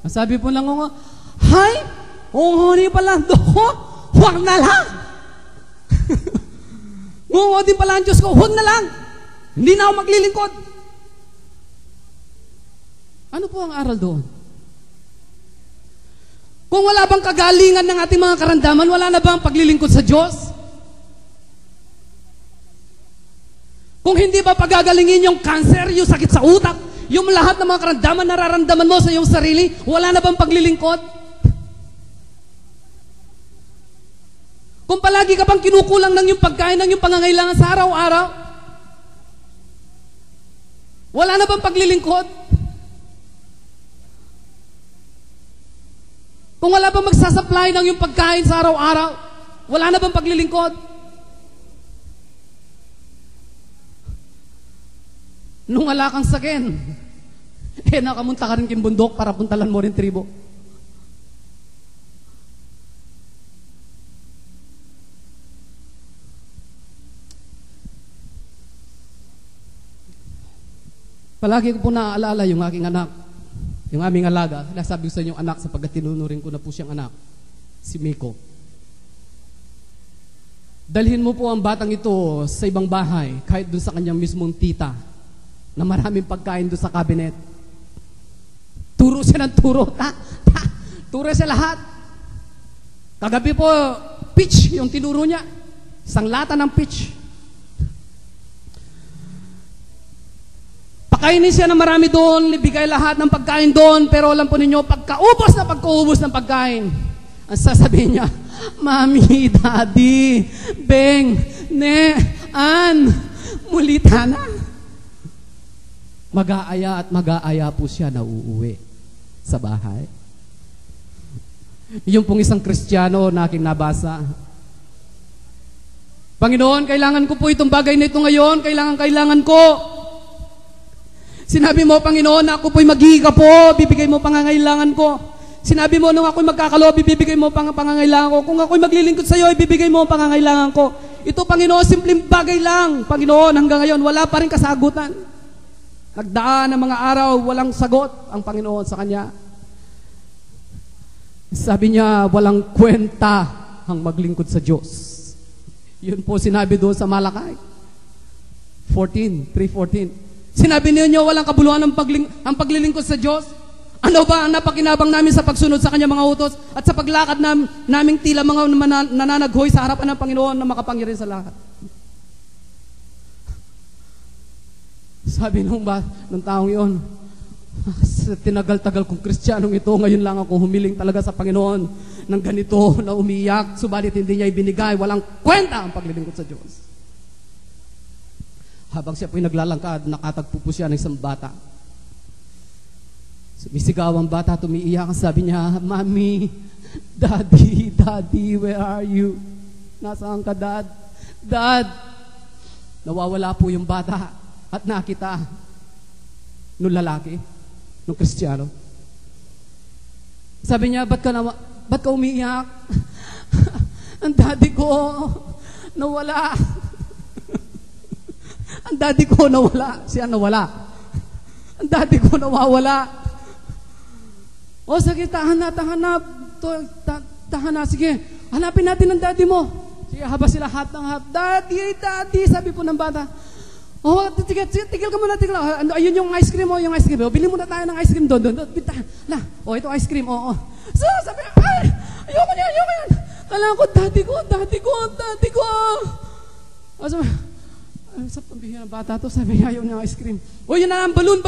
Sabi po ng ngungo, hay, hong-honin pala ko. Huwag na lang. Ngungo din pala ang Diyos ko. Huwag na lang. Hindi na ako maglilingkod. Ano po ang aral doon? Kung wala bang kagalingan ng ating mga karamdaman, wala na bang paglilingkod sa Diyos? Kung hindi ba pagagalingin yung cancer, yung sakit sa utak, yung lahat ng mga karamdaman nararamdaman mo sa iyong sarili, wala na bang paglilingkod? Kung palagi ka bang kinukulang ng yung pagkain, ng yung pangangailangan sa araw-araw, wala na bang paglilingkod? Kung wala bang magsasupply ng yung pagkain sa araw-araw, wala na bang paglilingkod? Nung wala kang sakin, nakamunta ka rin kimbundok para puntalan mo rin tribo. Palagi ko po naaalala yung aking anak. Yung aming alaga, nasabi ko sa inyong anak sapagkat tinunurin ko na po siyang anak, si Miko. Dalhin mo po ang batang ito sa ibang bahay, kahit doon sa kanyang mismong tita, na maraming pagkain doon sa cabinet. Turo siya ng turo. Turo siya lahat. Kagabi po, peach yung tinuro niya. Isang lata ng peach. Pakainin siya ng marami doon, ibigay lahat ng pagkain doon, pero alam po ninyo, pagkaubos ng pagkain, ang sasabihin niya, Mami, Daddy, Beng, Ne, An, mulita na. Mag-aaya at mag-aaya po siya na uuwi sa bahay. Yung pong isang Kristiyano na aking nabasa, Panginoon, kailangan ko po itong bagay na ito ngayon, kailangan ko. Sinabi mo, Panginoon, na ako po'y maghihiga po, bibigay mo pangangailangan ko. Sinabi mo, nung ako'y magkakalob, bibigay mo pangangailangan ko. Kung ako'y maglilingkod sa iyo, ibibigay mo pangangailangan ko. Ito, Panginoon, simpleng bagay lang. Panginoon, hanggang ngayon, wala pa rin kasagutan. Nagdaan ng mga araw, walang sagot ang Panginoon sa kanya. Sabi niya, walang kwenta ang maglingkod sa Diyos. Yun po sinabi doon sa Malakay 3:14. Sinabi niyo walang kabuluhan ang paglilingkod sa Diyos. Ano ba ang napakinabang namin sa pagsunod sa kanyang mga utos at sa paglakad naming tila mga nananaghoy sa harapan ng Panginoon na makapangyarihan sa lahat? Sabi nung taong iyon, sa tinagal-tagal kong Kristiyanong ito, ngayon lang ako humiling talaga sa Panginoon ng ganito na umiyak, subalit hindi niya ibinigay, walang kwenta ang paglilingkod sa Diyos. Habang siya po'y naglalangkad, nakatagpo po siya ng isang bata. Sumisigaw ang bata, tumiiyak. Sabi niya, Mami, Daddy, where are you? Nasaan ka, Dad? Dad! Nawawala po yung bata at nakita nung lalaki, nung Kristiyano. Sabi niya, ba't ka umiiyak? Ang daddy ko nawala. Ang daddy ko nawala. Siya nawala. Ang daddy ko nawawala. O sige, tahanap. Tahanap. Sige, hanapin natin ang daddy mo. Sige, haba sila hat ng hat. Daddy, daddy, sabi po ng bata. Oh, tigil ka muna, tigil. Ayun yung ice cream, yung ice cream. Bili muna tayo ng ice cream doon. Bintahan. Ito ice cream, So, sabi niya, ayoko yan. Kailangan ko, daddy ko. Sabi, sa pambihira ng bata to, sabi niya, ayaw niya ice cream. Yun na lang, balon.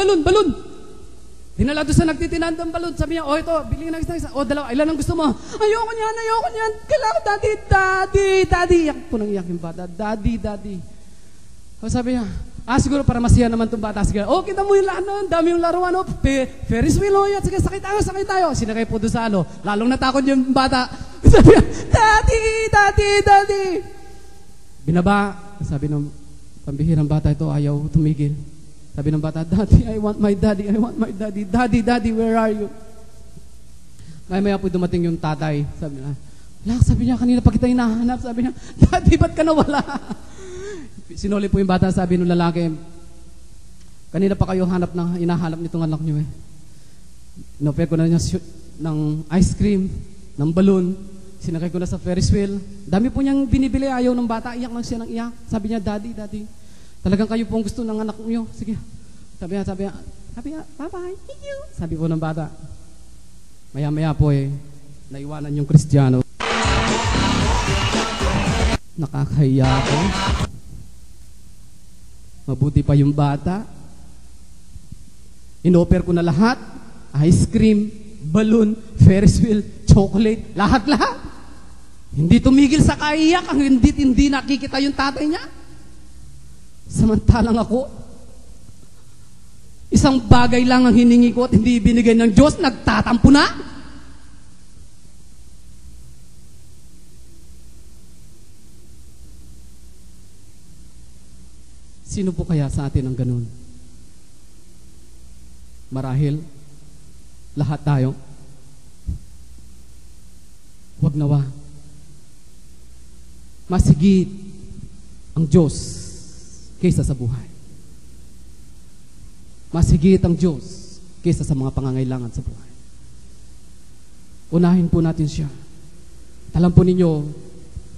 Dinala doon sa nagtitinan ng balon. Sabi niya, ito, bili ng isa. Dalawa, ilan ang gusto mo? Ayoko niyan. Kailangan ko, daddy. Iyak po nang iyak yung bata. Daddy. Sabi niya, siguro para masaya naman itong bata. Sige, kita mo yung lahat dami yung laruan, Ferris wheel, yan. Sige, sakay tayo. Sinakay po doon sa lalong natakot yung bata. Sabi niya, daddy. Binaba. Sabi ng pambihirang bata ito, ayaw tumigil. Sabi ng bata, Daddy, I want my daddy. Daddy, where are you? Maya po dumating yung tatay. Sabi niya, kanina pa kita hinahanap. Sabi niya, Daddy, ba't ka nawala? Sinuli po yung bata, sabi ng lalaki, kanina pa kayo hinahanap nitong anak niyo. Inoffer ko na niya ng ice cream, ng balon, sinakay ko na sa Ferris wheel. Dami po niyang binibili, ayaw ng bata, iyak lang siya ng iyak. Sabi niya, Daddy, talagang kayo po ang gusto ng anak niyo. Sige. Sabi niya, bye-bye. Thank you. Sabi po ng bata. Maya-maya po naiwanan yung Kristiyano. Nakakahiya ako. Mabuti pa yung bata. Inoffer ko na lahat. Ice cream, balloon, Ferris wheel, chocolate, lahat. Hindi tumigil sa kaiyak ang hindi nakikita yung tatay niya. Samantalang ako, isang bagay lang ang hiningi ko at hindi binigay ng Diyos, nagtatampo na. Sino po kaya sa atin ang ganun? Marahil, lahat tayo. Huwag nawa. Masigit ang Diyos kaysa sa buhay. Masigit ang Diyos kaysa sa mga pangangailangan sa buhay. Unahin po natin siya. Alam po ninyo,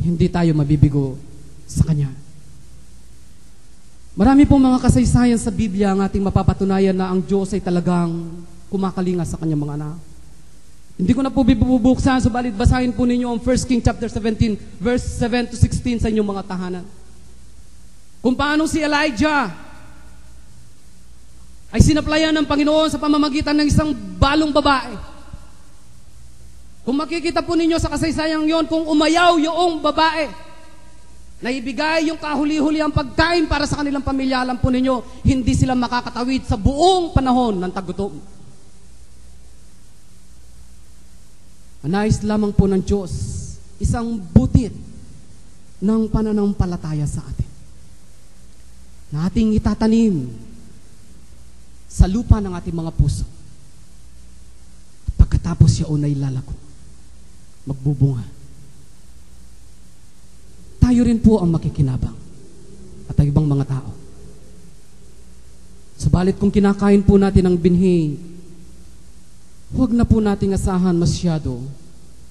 hindi tayo mabibigo sa Kanya. Marami pong mga kasaysayan sa Biblia ang ating mapapatunayan na ang Diyos ay talagang kumakalinga sa Kanyang mga anak. Hindi ko na po bubuksan, subalit basahin po ninyo ang 1 King chapter 17, verse 7 to 16 sa inyong mga tahanan. Kung paano si Elijah ay sinaplayan ng Panginoon sa pamamagitan ng isang balong babae. Kung makikita po ninyo sa kasaysayang yon, kung umayaw yung babae, na ibigay yung kahuli-huli ang pagkain para sa kanilang pamilya, alam po ninyo, hindi sila makakatawid sa buong panahon ng tagutom. Nais lamang po ng Diyos isang butit ng pananampalataya sa atin na ating itatanim sa lupa ng ating mga puso. Pagkatapos yun ay lalago, magbubunga. Tayo rin po ang makikinabang at ang ibang mga tao. Subalit kung kinakain po natin ang binhi, huwag na po nating asahan masyado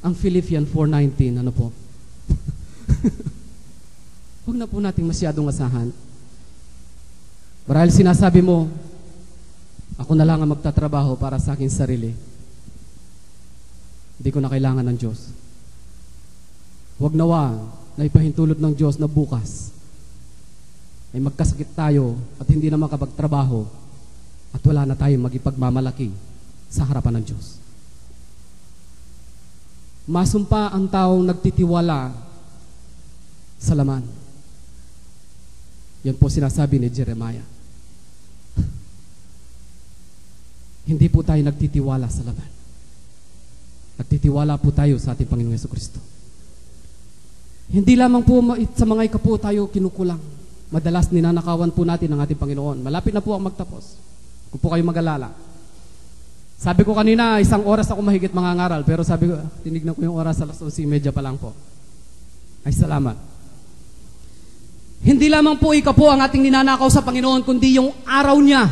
ang Philippians 4:19. Ano po? Huwag na po nating masyadong asahan. Marahil sinasabi mo, ako na lang ang magtatrabaho para sa aking sarili. Hindi ko na kailangan ng Diyos. Huwag nawa na ipahintulot ng Diyos na bukas ay magkasakit tayo at hindi na makapagtrabaho at wala na tayong magipagmamalaki sa harapan ng Diyos. Masumpa ang taong nagtitiwala sa laman. Yan po sinasabi ni Jeremiah. Hindi po tayo nagtitiwala sa laman. Nagtitiwala po tayo sa ating Panginoong Jesucristo. Hindi lamang po sa mga ikapo tayo kinukulang. Madalas ninanakawan po natin ang ating Panginoon. Malapit na po ang magtapos. Kung po kayo mag-alala. Sabi ko kanina, 1 oras ako mahigit mangangaral. Pero sabi ko, tinignan ko yung oras, 11:30 pa lang po. Ay, salamat. Hindi lamang po ikapo ang ating ninanakaw sa Panginoon, kundi yung araw niya.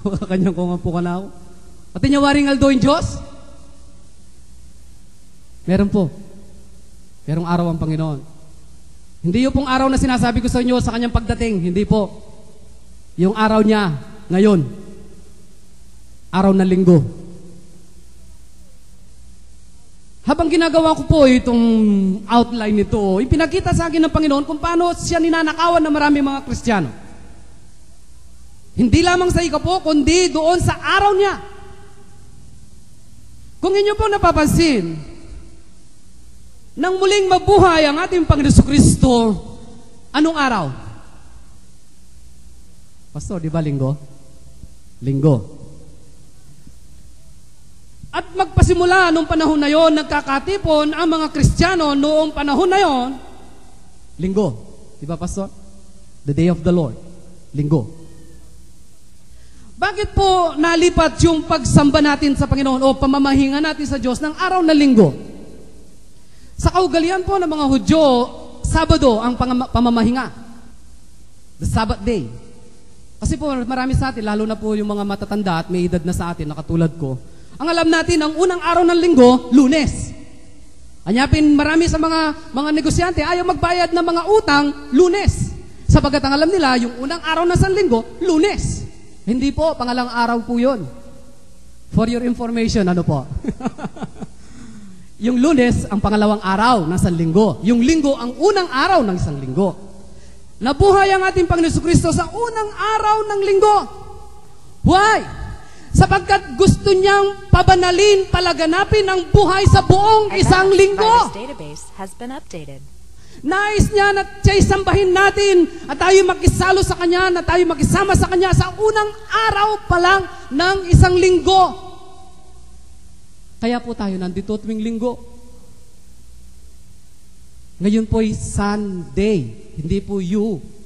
Makakanyang kung po ka na ako. Pati niya waring aldo yung Diyos? Meron po. Merong araw ang Panginoon. Hindi yung pong araw na sinasabi ko sa inyo sa kanyang pagdating. Hindi po. Yung araw niya, ngayon. Araw ng linggo. Habang ginagawa ko po itong outline nito, ipinakita sa akin ng Panginoon kung paano siya ninanakawan ng maraming mga Kristiyano. Hindi lamang sa ikapo, kundi doon sa araw niya. Kung inyo po napapansin, nang muling mabuhay ang ating Panginoon Kristo, anong araw? Pastor, di ba linggo? Linggo. At magpasimula noong panahon na yon, nagkakatipon ang mga Kristiyano noong panahon na yon, linggo. Di ba, Pastor? The day of the Lord. Linggo. Bakit po nalipat yung pagsamba natin sa Panginoon o pamamahinga natin sa Diyos ng araw na linggo? Sa kaugalian po ng mga Hudyo, Sabado ang pamamahinga. The Sabbath day. Kasi po marami sa atin, lalo na po yung mga matatanda at may edad na sa atin na katulad ko, ang alam natin, ang unang araw ng linggo, Lunes. Anyapin, marami sa mga negosyante ayaw magbayad ng mga utang, Lunes. Sapagat ang alam nila, yung unang araw ng Sanlinggo, Lunes. Hindi po, pangalang araw po yun. For your information, ano po? Yung Lunes, ang pangalawang araw ng isang linggo. Yung linggo, ang unang araw ng isang linggo. Nabuhay ang ating Panginoon Kristo sa unang araw ng linggo. Why? Sapagkat gusto niyang pabanalin, palaganapin ang buhay sa buong isang linggo. Database has been updated. Nais niya na siya'y sambahin natin at tayo makisalo sa Kanya, na tayo makisama sa Kanya sa unang araw pa lang ng isang linggo. Kaya po tayo nandito tuwing linggo. Ngayon po ay Sunday. Hindi po U-O-S-O-N-D-A-Y.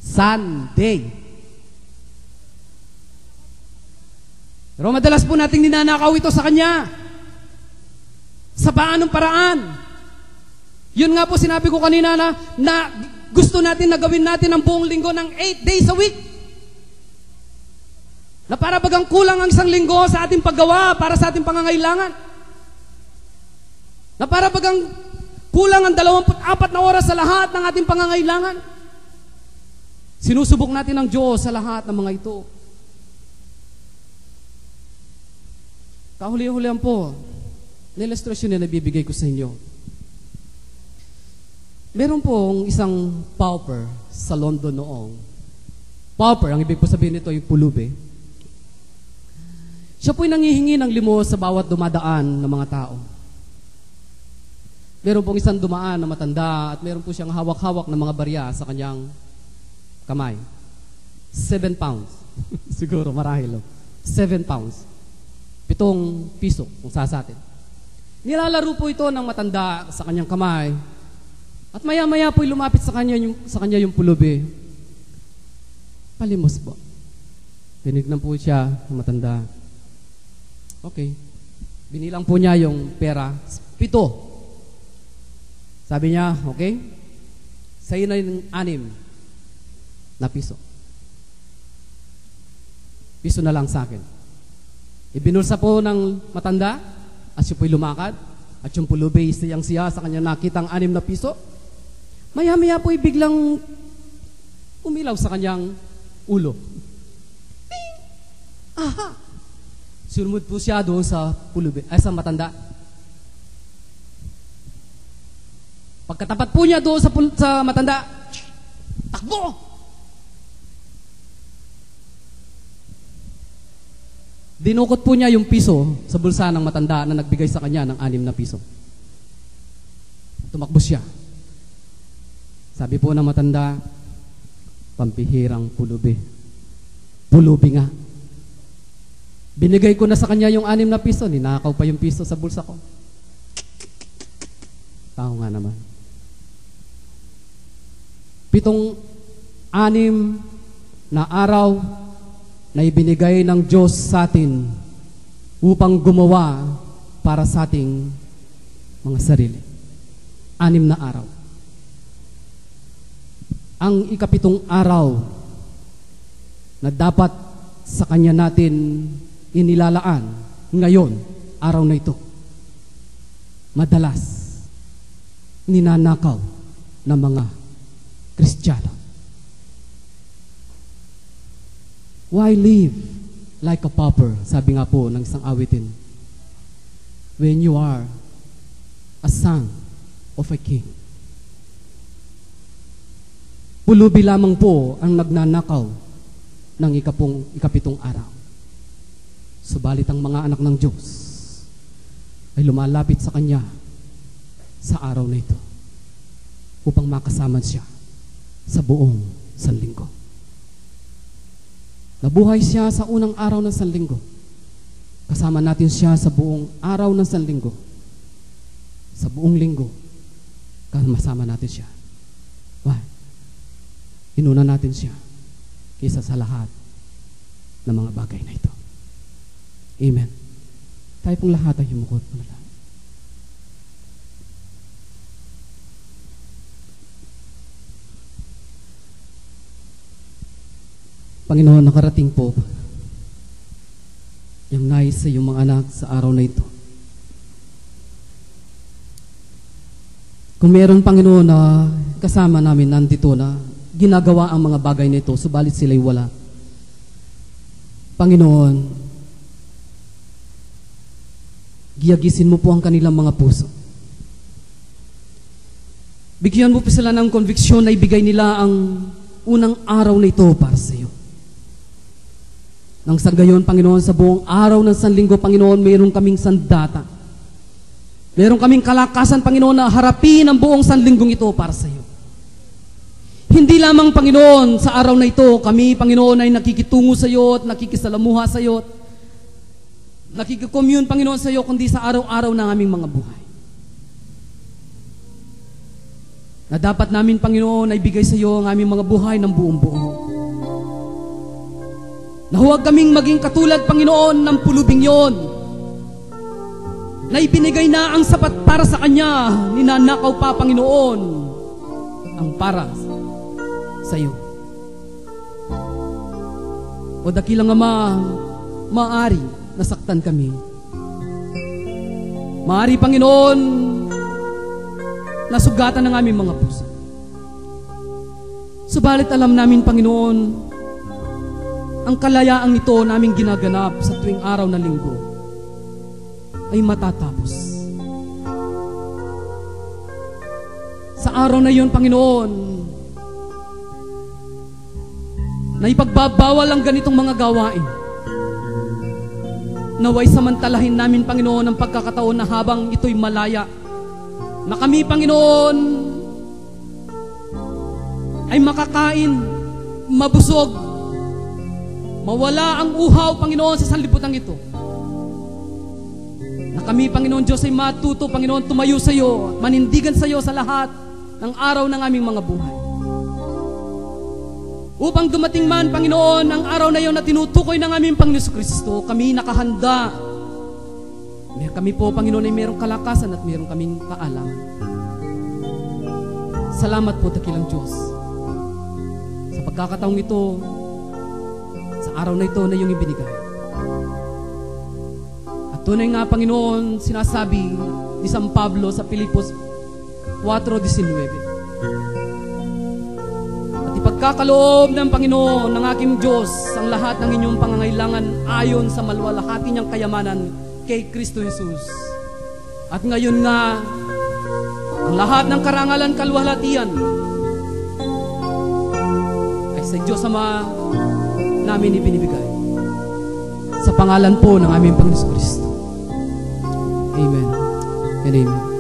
Sunday. Pero madalas po nating ninanakaw ito sa Kanya. Sa paanong paraan. Yun nga po sinabi ko kanina na gusto natin na gawin natin ang buong linggo ng 8 days a week. Na para bagang kulang ang isang linggo sa ating paggawa para sa ating pangangailangan. Na para bagang kulang ang 24 na oras sa lahat ng ating pangangailangan. Sinusubok natin ang Diyos sa lahat ng mga ito. Kahuli-hulihan po, na-illustrasyon na nabibigay ko sa inyo. Meron pong isang pauper sa London noong. Pauper, ang ibig po sabihin nito ay pulubi. Siya po'y nangihingi ng limos sa bawat dumadaan ng mga tao. Meron pong isang dumaan na matanda at meron po siyang hawak-hawak ng mga barya sa kanyang kamay. 7 pounds. Siguro marahil. 7 pounds. 7 piso kung sasatin. Nilalaro po ito ng matanda sa kanyang kamay. At maya-maya po'y lumapit sa kanya yung pulubi. Palimos po. Tinignan po siya ng matanda. Okay. Binilang po niya yung pera. 7. Sabi niya, okay, sa'yo na yung 6 na piso. Piso na lang sa akin. Ibinulsa po ng matanda at siya po'y lumakad at yung pulubi siyang-siya sa kanya nakitang 6 na piso. Maya-maya po'y biglang umilaw sa kanyang ulo. Bing! Aha! Surmud po siya doon sa pulubi, sa matanda. Pagkatapat po niya doon sa matanda, takbo! Dinukot po niya yung piso sa bulsa ng matanda na nagbigay sa kanya ng 6 na piso. Tumakbo siya. Sabi po ng matanda, pampihirang pulubi. Pulubi nga. Binigay ko na sa kanya yung 6 na piso, ninakaw pa yung piso sa bulsa ko. Tao nga naman. 7 na araw na ibinigay ng Diyos sa atin upang gumawa para sa ating mga sarili. 6 na araw. Ang 7 araw na dapat sa Kanya natin inilalaan ngayon, araw na ito, madalas ninanakaw ng mga Kristiyano. Why live like a pauper? Sabi nga po ng isang awitin, when you are a son of a king. Pulubi lamang po ang nagnanakaw ng ikapitong araw. Subalit ang mga anak ng Diyos ay lumalapit sa Kanya sa araw na ito upang makasama siya sa buong sanlinggo. Nabuhay siya sa unang araw ng sanlinggo. Kasama natin siya sa buong araw ng sanlinggo. Sa buong linggo, kasama natin siya. Why? Inuna natin siya kaysa sa lahat ng mga bagay na ito. Amen. Tayo pong lahat ay humukot po na lang. Panginoon, nakarating po yung nais sa iyong mga anak sa araw na ito. Kung meron, Panginoon, na kasama namin nandito na ginagawa ang mga bagay na ito, subalit sila'y wala. Panginoon, giyagisin mo po ang kanilang mga puso. Bigyan mo po sila ng konviksyon na ibigay nila ang unang araw na ito para sa iyo. Nang sa gayon, Panginoon, sa buong araw ng sanlinggo, Panginoon, mayroon kaming sandata. Mayroon kaming kalakasan, Panginoon, na harapin ang buong sanlinggong ito para sa iyo. Hindi lamang, Panginoon, sa araw na ito, kami, Panginoon, ay nakikitungo sa iyo at nakikisalamuha sa iyo at nakikikommune, Panginoon, sa iyo, kundi sa araw-araw ng aming mga buhay. Na dapat namin, Panginoon, ay bigay sa iyo ang aming mga buhay ng buong-buo. Na huwag kaming maging katulad, Panginoon, ng pulubing yon na ibinigay na ang sapat para sa Kanya, ninanakaw pa, Panginoon, ang para sa iyo. O dakilang Ama, maaari nasaktan kami. Maaari, Panginoon, nasugatan ng aming mga puso. Subalit alam namin, Panginoon, ang kalayaang ito naming ginaganap sa tuwing araw na linggo ay matatapos. Sa araw na iyon, Panginoon, na ipagbabawal ang ganitong mga gawain, naway samantalahin namin, Panginoon, ang pagkakataon na habang ito'y malaya, na kami, Panginoon, ay makakain, mabusog, mawala ang uhaw, Panginoon, sa sanlibutan ito. Na kami, Panginoon Diyos, ay matuto, Panginoon, tumayo sa iyo, manindigan sa iyo sa lahat ng araw ng aming mga buhay. Upang dumating man, Panginoon, ang araw na iyon na tinutukoy ng aming Panginoon Kristo, kami nakahanda. Kami po, Panginoon, ay mayroong kalakasan at mayroong kaming kaalaman. Salamat po, dakilang Diyos, sa pagkakataong ito, sa araw na ito na iyong ibinigay. At tunay nga, Panginoon, sinasabi ni San Pablo sa Filipos 4:19. At ipagkakaloob ng Panginoon, ng aking Diyos, ang lahat ng inyong pangangailangan ayon sa maluwalhati niyang kayamanan kay Kristo Jesus. At ngayon nga, ang lahat ng karangalan, kaluwalhatian ay sa Diyos Ama namin ibinibigay. Sa pangalan po ng aming Panginoon Kristo. Amen and amen.